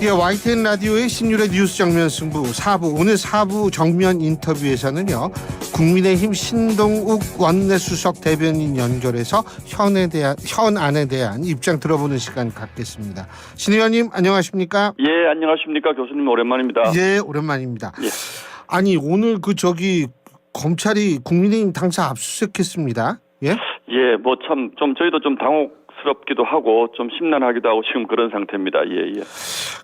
예, YTN 라디오의 신율의 뉴스 정면 승부 4부. 오늘 4부 정면 인터뷰에서는요, 국민의힘 신동욱 원내수석 대변인 연결해서 현안에 대한 입장 들어보는 시간 갖겠습니다. 신 의원님 안녕하십니까? 예, 안녕하십니까. 교수님 오랜만입니다. 예, 오랜만입니다. 예. 아니 오늘 검찰이 국민의힘 당사 압수수색했습니다. 예? 예, 뭐 참 좀 저희도 좀 당혹스럽기도 하고 좀 심란하기도 하고 지금 그런 상태입니다. 예, 예.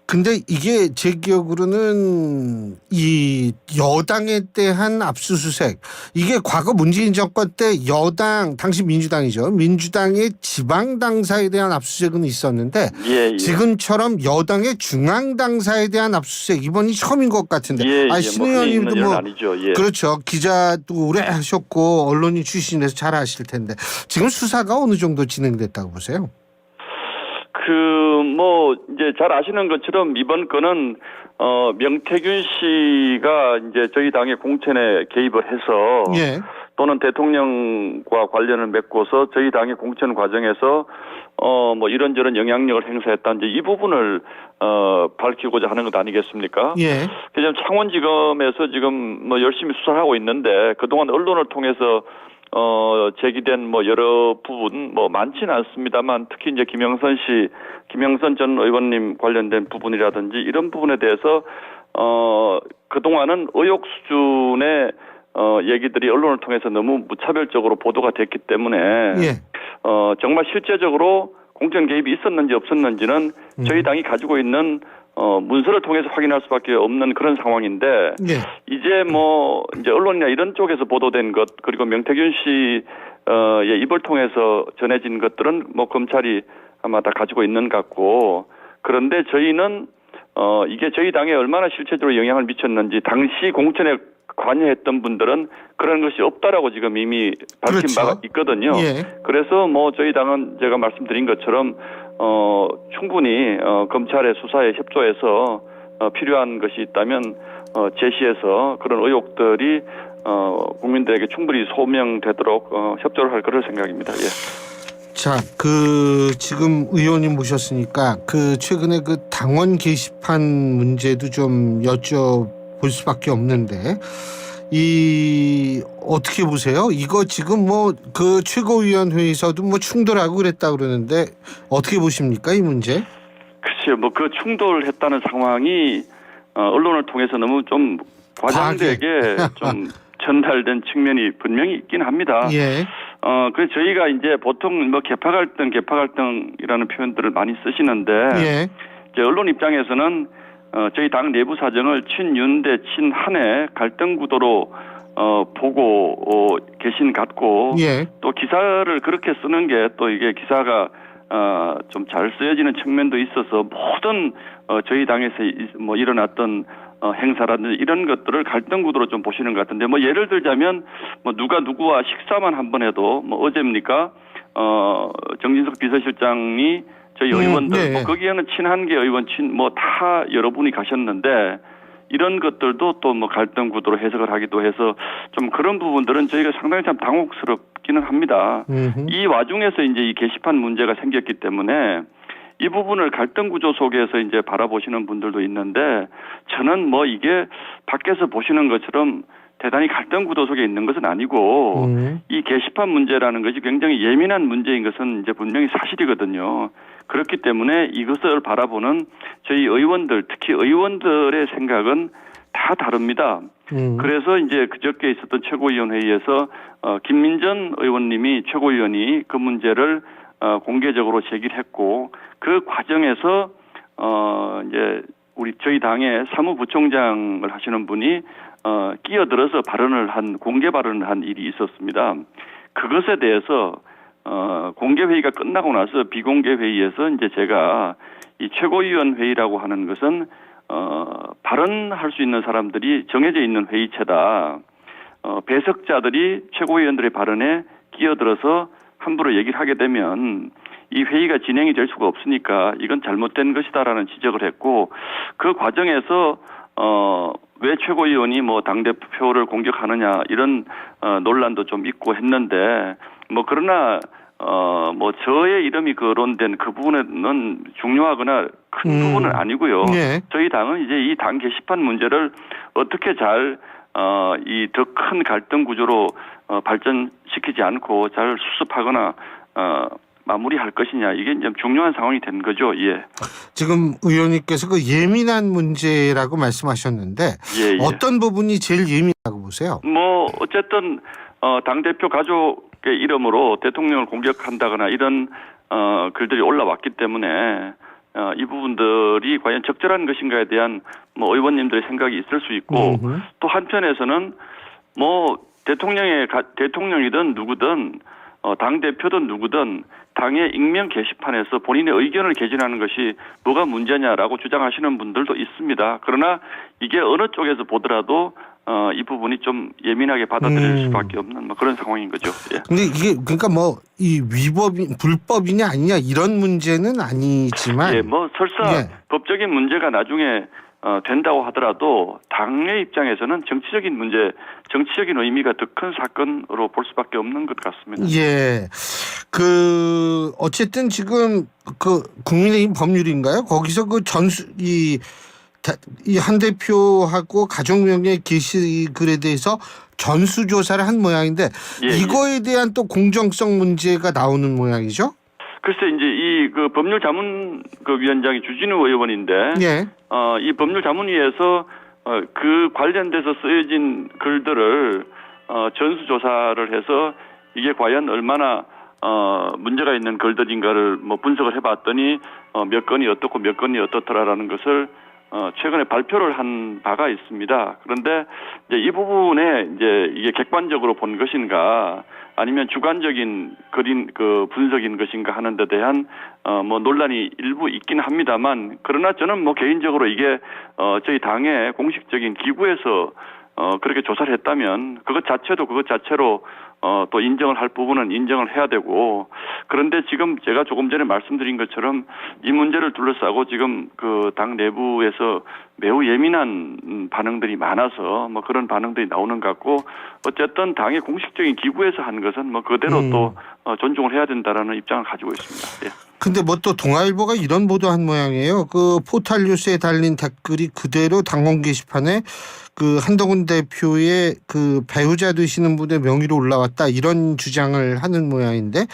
근데 이게 제 기억으로는 이 여당에 대한 압수수색, 이게 과거 문재인 정권 때 여당, 당시 민주당이죠. 민주당의 지방 당사에 대한 압수수색은 있었는데 예, 예. 지금처럼 여당의 중앙 당사에 대한 압수수색 이번이 처음인 것 같은데. 예, 예. 신 의원님도 뭐 아니죠. 예. 그렇죠. 기자도 오래 하셨고 언론인 출신에서 잘 아실 텐데 지금 수사가 어느 정도 진행됐다고 보세요? 뭐 이제 잘 아시는 것처럼 이번 건은 명태균 씨가 이제 저희 당의 공천에 개입을 해서 예. 또는 대통령과 관련을 맺고서 저희 당의 공천 과정에서 뭐 이런저런 영향력을 행사했다 이제 이 부분을 밝히고자 하는 것 아니겠습니까? 예. 그냥 창원지검에서 지금 뭐 열심히 수사를 하고 있는데 그동안 언론을 통해서 제기된 뭐 여러 부분 뭐 많지는 않습니다만 특히 이제 김영선 전 의원님 관련된 부분이라든지 이런 부분에 대해서 그동안은 의혹 수준의 얘기들이 언론을 통해서 너무 무차별적으로 보도가 됐기 때문에 예. 정말 실제적으로 공천 개입이 있었는지 없었는지는 저희 당이 가지고 있는 문서를 통해서 확인할 수밖에 없는 그런 상황인데 예. 이제 언론이나 이런 쪽에서 보도된 것 그리고 명태균 씨의 입을 통해서 전해진 것들은 뭐 검찰이 아마 다 가지고 있는 것 같고 그런데 저희는 이게 저희 당에 얼마나 실체적으로 영향을 미쳤는지 당시 공천에 관여했던 분들은 그런 것이 없다라고 지금 이미 밝힌 그렇죠. 바가 있거든요. 예. 그래서 뭐 저희 당은 제가 말씀드린 것처럼 충분히 검찰의 수사에 협조해서 필요한 것이 있다면 제시해서 그런 의혹들이 국민들에게 충분히 소명되도록 협조를 할 그럴 생각입니다. 예. 자, 지금 의원님 모셨으니까 최근에 당원 게시판 문제도 좀 여쭤볼 수밖에 없는데 어떻게 보세요? 이거 지금 최고위원회에서도 충돌하고 그랬다 그러는데 어떻게 보십니까 이 문제? 글쎄요, 뭐 충돌했다는 상황이 언론을 통해서 너무 좀 과장되게 좀 전달된 측면이 분명히 있긴 합니다. 예. 그래서 저희가 이제 보통 개파 갈등이라는 표현들을 많이 쓰시는데 예. 이제 언론 입장에서는 저희 당 내부 사정을 친윤 대 친한의 갈등 구도로 보고 계신 같고 예. 또 기사를 그렇게 쓰는 게 또 이게 기사가 좀 잘 쓰여지는 측면도 있어서 모든 저희 당에서 뭐 일어났던 행사라든지 이런 것들을 갈등 구도로 좀 보시는 것 같은데 뭐 예를 들자면 뭐 누가 누구와 식사만 한 번 해도 뭐 어제입니까 정진석 비서실장이 저희 의원들 네. 뭐 거기에는 친한계 의원 뭐 다 여러분이 가셨는데 이런 것들도 또 뭐 갈등 구도로 해석을 하기도 해서 좀 그런 부분들은 저희가 상당히 참 당혹스럽기는 합니다. 이 와중에서 이제 이 게시판 문제가 생겼기 때문에 이 부분을 갈등 구조 속에서 이제 바라보시는 분들도 있는데 저는 뭐 이게 밖에서 보시는 것처럼 대단히 갈등 구도 속에 있는 것은 아니고 이 게시판 문제라는 것이 굉장히 예민한 문제인 것은 이제 분명히 사실이거든요. 그렇기 때문에 이것을 바라보는 저희 의원들, 특히 의원들의 생각은 다 다릅니다. 그래서 이제 그저께 있었던 최고위원회의에서 김민전 의원님이 최고위원이 그 문제를 공개적으로 제기를 했고 그 과정에서 이제 저희 당의 사무부총장을 하시는 분이 끼어들어서 공개 발언을 한 일이 있었습니다. 그것에 대해서 공개 회의가 끝나고 나서 비공개 회의에서 이제 제가 이 최고위원 회의라고 하는 것은 발언할 수 있는 사람들이 정해져 있는 회의체다. 배석자들이 최고위원들의 발언에 끼어들어서 함부로 얘기를 하게 되면 이 회의가 진행이 될 수가 없으니까 이건 잘못된 것이다라는 지적을 했고 그 과정에서 왜 최고위원이 뭐 당대표를 공격하느냐 이런 논란도 좀 있고 했는데 뭐 그러나 뭐 저의 이름이 거론된 그 부분은 중요하거나 큰 부분은 아니고요. 예. 저희 당은 이제 이 당 게시판 문제를 어떻게 잘 이 더 큰 갈등 구조로 발전시키지 않고 잘 수습하거나 마무리할 것이냐, 이게 이제 중요한 상황이 된 거죠. 예. 지금 의원님께서 그 예민한 문제라고 말씀하셨는데 예. 어떤 부분이 제일 예민하다고 보세요? 뭐 어쨌든 당대표 가족의 이름으로 대통령을 공격한다거나 이런 글들이 올라왔기 때문에 이 부분들이 과연 적절한 것인가에 대한 뭐 의원님들의 생각이 있을 수 있고, 또 한편에서는 뭐 대통령이든 누구든 당 대표든 누구든 당의 익명 게시판에서 본인의 의견을 개진하는 것이 뭐가 문제냐라고 주장하시는 분들도 있습니다. 그러나 이게 어느 쪽에서 보더라도 이 부분이 좀 예민하게 받아들일 수밖에 없는 뭐 그런 상황인 거죠. 예. 근데 이게 그러니까 뭐 이 불법이냐 아니냐 이런 문제는 아니지만, 예, 뭐 설사 예. 법적인 문제가 나중에 된다고 하더라도 당의 입장에서는 정치적인 문제, 정치적인 의미가 더 큰 사건으로 볼 수밖에 없는 것 같습니다. 예, 그 어쨌든 지금 그 국민의힘 법률인가요? 거기서 그 이 한 대표하고 가족명예 게시글에 대해서 전수조사를 한 모양인데 이거에 대한 또 공정성 문제가 나오는 모양이죠? 글쎄 이제 이 그 법률자문 그 위원장이 주진우 의원인데, 예. 이 법률자문위에서 그 관련돼서 쓰여진 글들을 전수조사를 해서 이게 과연 얼마나 문제가 있는 글들인가를 뭐 분석을 해봤더니 몇 건이 어떻고 몇 건이 어떻더라라는 것을 최근에 발표를 한 바가 있습니다. 그런데 이제 이 부분에 이제 이게 객관적으로 본 것인가 아니면 주관적인 분석인 것인가 하는 데 대한 뭐 논란이 일부 있긴 합니다만, 그러나 저는 뭐 개인적으로 이게 저희 당의 공식적인 기구에서 그렇게 조사를 했다면 그것 자체로 또 인정을 할 부분은 인정을 해야 되고, 그런데 지금 제가 조금 전에 말씀드린 것처럼 이 문제를 둘러싸고 지금 그 당 내부에서 매우 예민한 반응들이 많아서 뭐 그런 반응들이 나오는 것 같고, 어쨌든 당의 공식적인 기구에서 한 것은 뭐 그대로 또 존중을 해야 된다라는 입장을 가지고 있습니다. 예. 근데 뭐 또 동아일보가 이런 보도한 모양이에요. 그 포탈 뉴스에 달린 댓글이 그대로 당원 게시판에 그 한동훈 대표의 그 배우자 되시는 분의 명의로 올라왔다, 이런 주장을 하는 모양인데,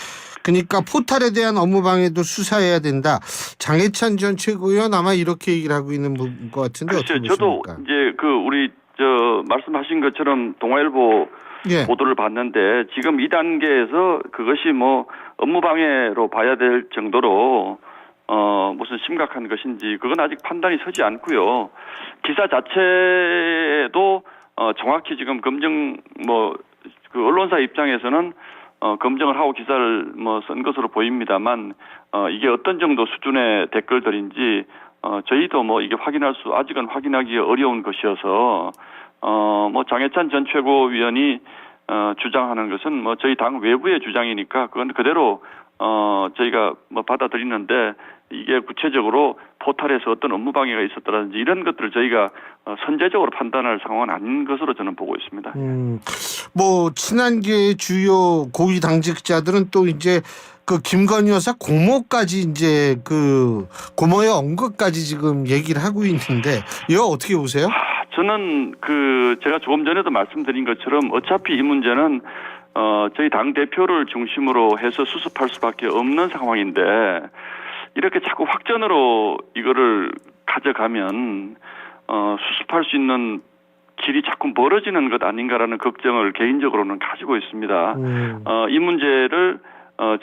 그러니까 포탈에 대한 업무방해도 수사해야 된다. 장해찬 전 최고위원 아마 이렇게 얘기를 하고 있는 것 같은데 어떻게 보십니까? 저도 이제 그 우리 말씀하신 것처럼 동아일보 예. 보도를 봤는데, 지금 이 단계에서 그것이 뭐 업무방해로 봐야 될 정도로 무슨 심각한 것인지 그건 아직 판단이 서지 않고요. 기사 자체도 정확히 지금 검증 그 언론사 입장에서는 검증을 하고 기사를 쓴 것으로 보입니다만, 이게 어떤 정도 수준의 댓글들인지 저희도 이게 아직은 확인하기 어려운 것이어서 장해찬 전 최고위원이 주장하는 것은 저희 당 외부의 주장이니까 그건 그대로 저희가 받아들이는데, 이게 구체적으로 포탈에서 어떤 업무 방해가 있었다든지 이런 것들을 저희가 선제적으로 판단할 상황은 아닌 것으로 저는 보고 있습니다. 뭐 친한계의 주요 고위 당직자들은 또 이제 그 김건희 여사 고모까지 이제 그 고모의 언급까지 지금 얘기를 하고 있는데 이거 어떻게 보세요? 저는 제가 조금 전에도 말씀드린 것처럼 어차피 이 문제는 저희 당 대표를 중심으로 해서 수습할 수밖에 없는 상황인데, 이렇게 자꾸 확전으로 이거를 가져가면 수습할 수 있는 길이 자꾸 멀어지는 것 아닌가라는 걱정을 개인적으로는 가지고 있습니다. 이 문제를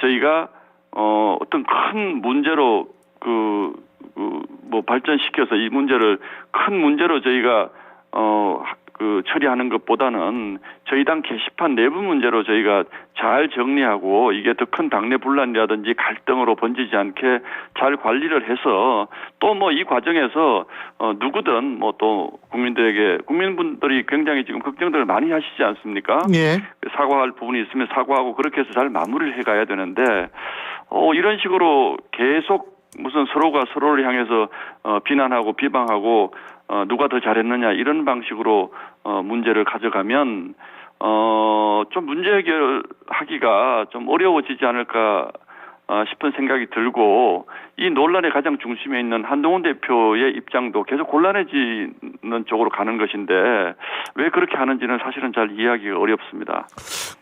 저희가 어떤 큰 문제로 발전시켜서 이 문제를 큰 문제로 저희가 처리하는 것보다는 저희 당 게시판 내부 문제로 저희가 잘 정리하고 이게 더 큰 당내 분란이라든지 갈등으로 번지지 않게 잘 관리를 해서, 또 이 과정에서 누구든 또 국민분들이 굉장히 지금 걱정들을 많이 하시지 않습니까? 예. 사과할 부분이 있으면 사과하고 그렇게 해서 잘 마무리를 해가야 되는데, 이런 식으로 계속 무슨 서로가 서로를 향해서 비난하고 비방하고 누가 더 잘했느냐 이런 방식으로 문제를 가져가면 좀 문제 해결하기가 좀 어려워지지 않을까 싶은 생각이 들고, 이 논란의 가장 중심에 있는 한동훈 대표의 입장도 계속 곤란해지는 쪽으로 가는 것인데 왜 그렇게 하는지는 사실은 잘 이해하기가 어렵습니다.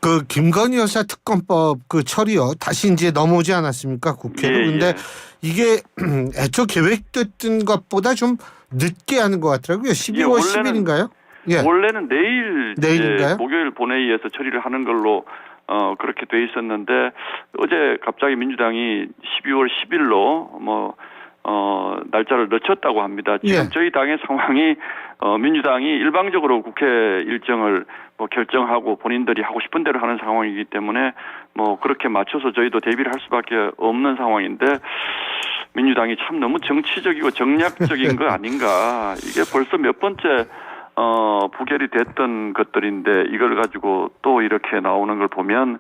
그 김건희 여사 특검법 그 처리요 다시 이제 넘어오지 않았습니까 국회로? 근데 이게 애초 계획됐던 것보다 좀 늦게 하는 것 같더라고요. 12월 10일인가요? 원래는 내일인가요? 이제 목요일 본회의에서 처리를 하는 걸로 그렇게 돼 있었는데 어제 갑자기 민주당이 12월 10일로 날짜를 늦췄다고 합니다. 지금 저희 당의 상황이 민주당이 일방적으로 국회 일정을 결정하고 본인들이 하고 싶은 대로 하는 상황이기 때문에 그렇게 맞춰서 저희도 대비를 할 수밖에 없는 상황인데 민주당이 참 너무 정치적이고 정략적인 거 아닌가. 이게 벌써 몇 번째 부결이 됐던 것들인데 이걸 가지고 또 이렇게 나오는 걸 보면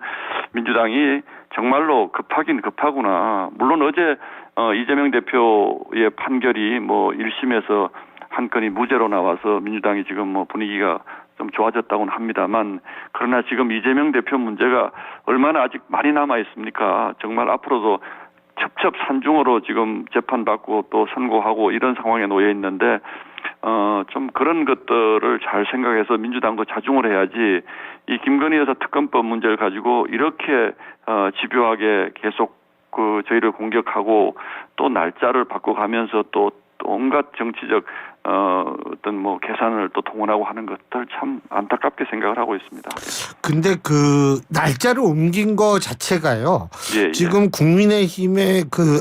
민주당이 정말로 급하긴 급하구나. 물론 어제 이재명 대표의 판결이 1심에서 한 건이 무죄로 나와서 민주당이 지금 분위기가 좀 좋아졌다고는 합니다만, 그러나 지금 이재명 대표 문제가 얼마나 아직 많이 남아 있습니까? 정말 앞으로도 첩첩산중으로 지금 재판받고 또 선고하고 이런 상황에 놓여 있는데 좀 그런 것들을 잘 생각해서 민주당도 자중을 해야지 이 김건희 여사 특검법 문제를 가지고 이렇게 집요하게 계속 저희를 공격하고 또 날짜를 바꿔가면서 또 온갖 정치적 어떤 계산을 또 동원하고 하는 것들 참 안타깝게 생각을 하고 있습니다. 근데 그 날짜를 옮긴 거 자체가요. 지금 국민의힘의 그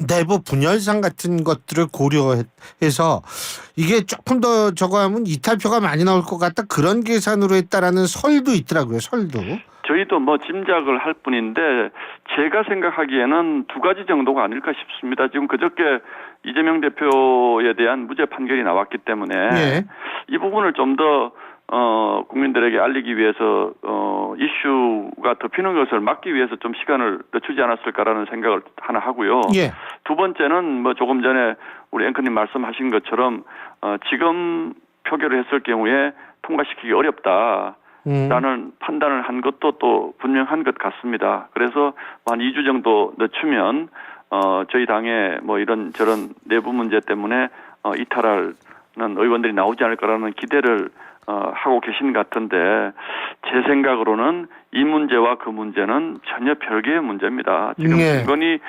내부 분열상 같은 것들을 고려해서 이게 조금 더 저거 하면 이탈표가 많이 나올 것 같다, 그런 계산으로 했다라는 설도 있더라고요. 설도. 저희도 짐작을 할 뿐인데 제가 생각하기에는 두 가지 정도가 아닐까 싶습니다. 지금 그저께 이재명 대표에 대한 무죄 판결이 나왔기 때문에 이 부분을 좀 더 국민들에게 알리기 위해서 이슈가 덮이는 것을 막기 위해서 좀 시간을 늦추지 않았을까라는 생각을 하나 하고요. 두 번째는 조금 전에 우리 앵커님 말씀하신 것처럼 지금 표결을 했을 경우에 통과시키기 어렵다. 라는 판단을 한 것도 또 분명한 것 같습니다. 그래서 한 2주 정도 늦추면 저희 당에 이런 저런 내부 문제 때문에 이탈하는 의원들이 나오지 않을까라는 기대를 하고 계신 것 같은데, 제 생각으로는 이 문제와 그 문제는 전혀 별개의 문제입니다. 지금 김건희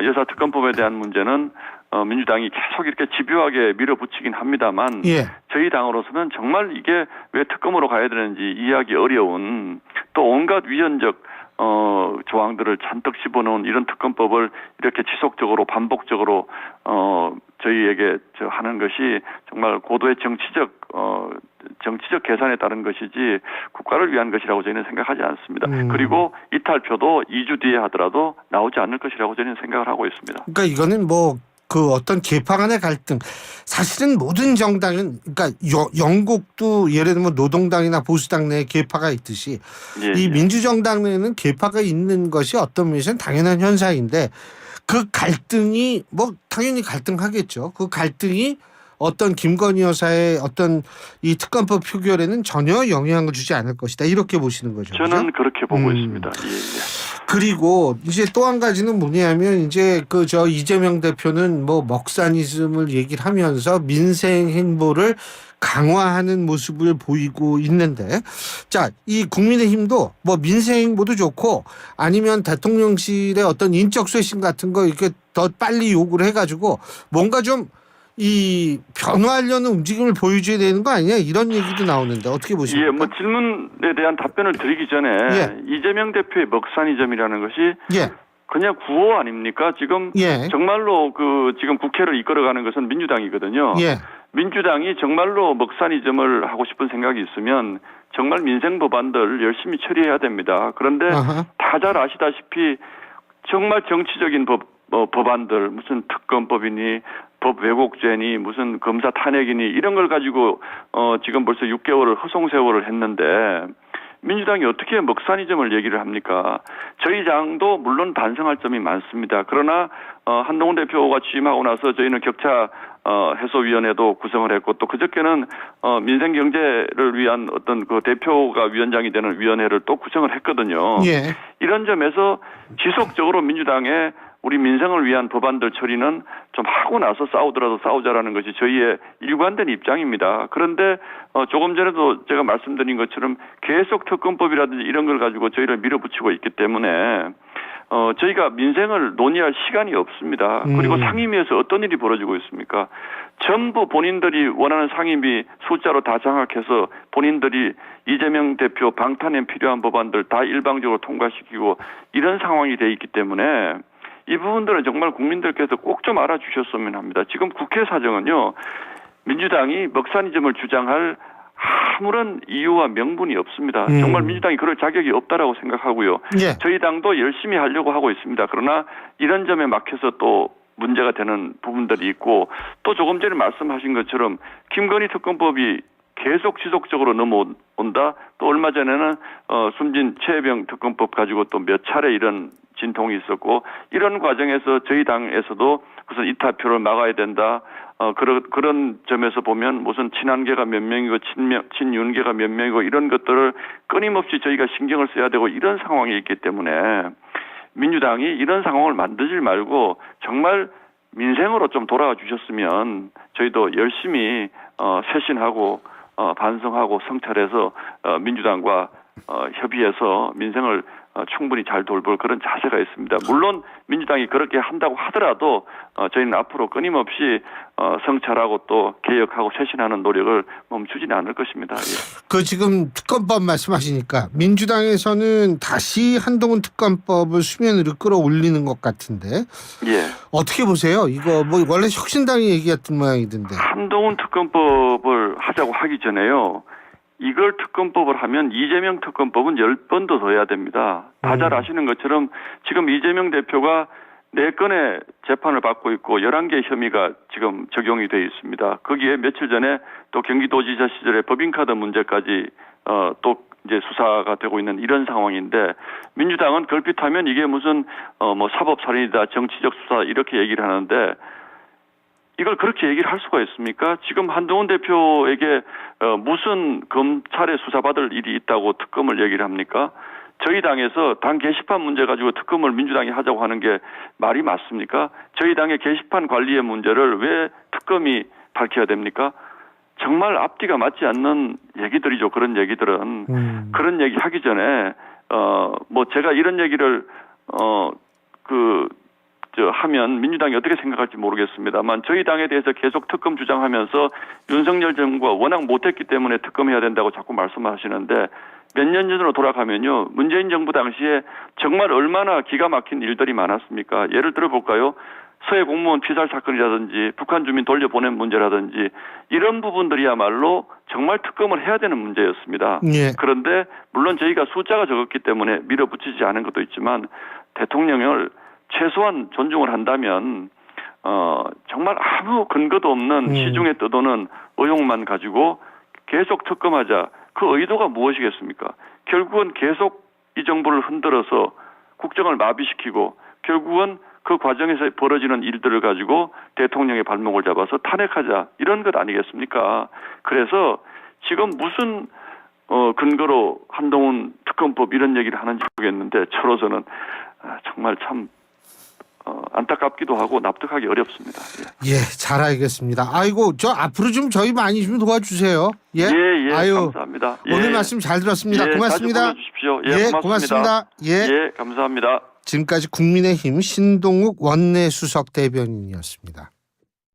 여사 특검법에 대한 문제는 민주당이 계속 이렇게 집요하게 밀어붙이긴 합니다만 저희 당으로서는 정말 이게 왜 특검으로 가야 되는지 이해하기 어려운 또 온갖 위헌적 조항들을 잔뜩 집어넣은 이런 특검법을 이렇게 지속적으로 반복적으로 저희에게 하는 것이 정말 고도의 정치적 계산에 따른 것이지 국가를 위한 것이라고 저희는 생각하지 않습니다. 그리고 이탈표도 2주 뒤에 하더라도 나오지 않을 것이라고 저희는 생각을 하고 있습니다. 그러니까 이거는 그 어떤 계파 간의 갈등, 사실은 모든 정당은, 그러니까 영국도 예를 들면 노동당이나 보수당 내에 계파가 있듯이 이 민주정당 내에는 계파가 있는 것이 어떤 면에서는 당연한 현상인데, 그 갈등이 당연히 갈등하겠죠. 그 갈등이 어떤 김건희 여사의 어떤 이 특검법 표결에는 전혀 영향을 주지 않을 것이다, 이렇게 보시는 거죠. 저는 그렇죠? 그렇게 보고 있습니다. 그리고 이제 또 한 가지는 뭐냐면, 이제 이재명 대표는 먹사니즘을 얘기를 하면서 민생 행보를 강화하는 모습을 보이고 있는데, 자, 이 국민의힘도 민생 행보도 좋고 아니면 대통령실의 어떤 인적 쇄신 같은 거 이렇게 더 빨리 요구를 해가지고 뭔가 좀 이 변화하려는 움직임을 보여줘야 되는 거 아니냐, 이런 얘기도 나오는데 어떻게 보십니까? 질문에 대한 답변을 드리기 전에 이재명 대표의 먹사니즘이라는 것이 그냥 구호 아닙니까? 지금 정말로 지금 국회를 이끌어가는 것은 민주당이거든요. 민주당이 정말로 먹사니즘을 하고 싶은 생각이 있으면 정말 민생 법안들 열심히 처리해야 됩니다. 그런데 다 잘 아시다시피 정말 정치적인 법안들, 무슨 특검법이니 법 왜곡죄니 무슨 검사 탄핵이니 이런 걸 가지고 지금 벌써 6개월을 허송세월을 했는데, 민주당이 어떻게 먹사니즘을 얘기를 합니까? 저희 당도 물론 반성할 점이 많습니다. 그러나 한동훈 대표가 취임하고 나서 저희는 격차 해소위원회도 구성을 했고 또 그저께는 민생 경제를 위한 어떤 그 대표가 위원장이 되는 위원회를 또 구성을 했거든요. 예. 이런 점에서 지속적으로 민주당의 우리 민생을 위한 법안들 처리는 좀 하고 나서 싸우더라도 싸우자라는 것이 저희의 일관된 입장입니다. 그런데 조금 전에도 제가 말씀드린 것처럼 계속 특검법이라든지 이런 걸 가지고 저희를 밀어붙이고 있기 때문에 저희가 민생을 논의할 시간이 없습니다. 그리고 상임위에서 어떤 일이 벌어지고 있습니까? 전부 본인들이 원하는 상임위 숫자로 다 장악해서 본인들이 이재명 대표 방탄에 필요한 법안들 다 일방적으로 통과시키고 이런 상황이 돼 있기 때문에 이 부분들은 정말 국민들께서 꼭 좀 알아주셨으면 합니다. 지금 국회 사정은요, 민주당이 먹사니즘을 주장할 아무런 이유와 명분이 없습니다. 정말 민주당이 그럴 자격이 없다라고 생각하고요. 예. 저희 당도 열심히 하려고 하고 있습니다. 그러나 이런 점에 막혀서 또 문제가 되는 부분들이 있고 또 조금 전에 말씀하신 것처럼 김건희 특검법이 계속 지속적으로 넘어온다. 또 얼마 전에는 숨진 최혜병 특검법 가지고 또 몇 차례 이런 진통이 있었고 이런 과정에서 저희 당에서도 우선 이타표를 막아야 된다. 그런 점에서 보면 무슨 친한계가 몇 명이고 친윤계가 몇 명이고 이런 것들을 끊임없이 저희가 신경을 써야 되고 이런 상황이 있기 때문에 민주당이 이런 상황을 만들지 말고 정말 민생으로 좀 돌아와 주셨으면 저희도 열심히 쇄신하고 반성하고 성찰해서 민주당과 협의해서 민생을 충분히 잘 돌볼 그런 자세가 있습니다. 물론 민주당이 그렇게 한다고 하더라도 저희는 앞으로 끊임없이 성찰하고 또 개혁하고 쇄신하는 노력을 멈추지는 않을 것입니다. 예. 그 지금 특검법 말씀하시니까 민주당에서는 다시 한동훈 특검법을 수면 위로 끌어올리는 것 같은데 예. 어떻게 보세요? 이거 뭐 원래 혁신당이 얘기했던 모양이던데. 한동훈 특검법을 하자고 하기 전에요. 이걸 특검법을 하면 이재명 특검법은 10번도 더 해야 됩니다. 다 잘 아시는 것처럼 지금 이재명 대표가 4건의 재판을 받고 있고 11개의 혐의가 지금 적용이 되어 있습니다. 거기에 며칠 전에 또 경기도지사 시절에 법인카드 문제까지 또 이제 수사가 되고 있는 이런 상황인데 민주당은 걸핏하면 이게 무슨 뭐 사법살인이다 정치적 수사 이렇게 얘기를 하는데 이걸 그렇게 얘기를 할 수가 있습니까? 지금 한동훈 대표에게 무슨 검찰에 수사받을 일이 있다고 특검을 얘기를 합니까? 저희 당에서 당 게시판 문제 가지고 특검을 민주당이 하자고 하는 게 말이 맞습니까? 저희 당의 게시판 관리의 문제를 왜 특검이 밝혀야 됩니까? 정말 앞뒤가 맞지 않는 얘기들이죠. 그런 얘기들은. 그런 얘기 하기 전에 뭐 제가 이런 얘기를 하면 민주당이 어떻게 생각할지 모르겠습니다만 저희 당에 대해서 계속 특검 주장하면서 윤석열 정부가 워낙 못했기 때문에 특검해야 된다고 자꾸 말씀하시는데 몇 년 전으로 돌아가면요. 문재인 정부 당시에 정말 얼마나 기가 막힌 일들이 많았습니까? 예를 들어볼까요? 서해 공무원 피살 사건이라든지 북한 주민 돌려보낸 문제라든지 이런 부분들이야말로 정말 특검을 해야 되는 문제였습니다. 예. 그런데 물론 저희가 숫자가 적었기 때문에 밀어붙이지 않은 것도 있지만 대통령을 최소한 존중을 한다면 정말 아무 근거도 없는 시중에 떠도는 의혹만 가지고 계속 특검하자. 그 의도가 무엇이겠습니까? 결국은 계속 이 정부를 흔들어서 국정을 마비시키고 결국은 그 과정에서 벌어지는 일들을 가지고 대통령의 발목을 잡아서 탄핵하자. 이런 것 아니겠습니까? 그래서 지금 무슨 근거로 한동훈 특검법 이런 얘기를 하는지 모르겠는데 저로서는 정말 참 안타깝기도 하고 납득하기 어렵습니다. 예, 잘 알겠습니다. 아이고, 저 앞으로 좀 저희 많이 좀 도와주세요. 예, 예, 아유, 감사합니다. 오늘 예. 말씀 잘 들었습니다. 예, 고맙습니다. 자주 불러주십시오. 예, 고맙습니다. 예. 예, 감사합니다. 지금까지 국민의힘 신동욱 원내수석 대변인이었습니다.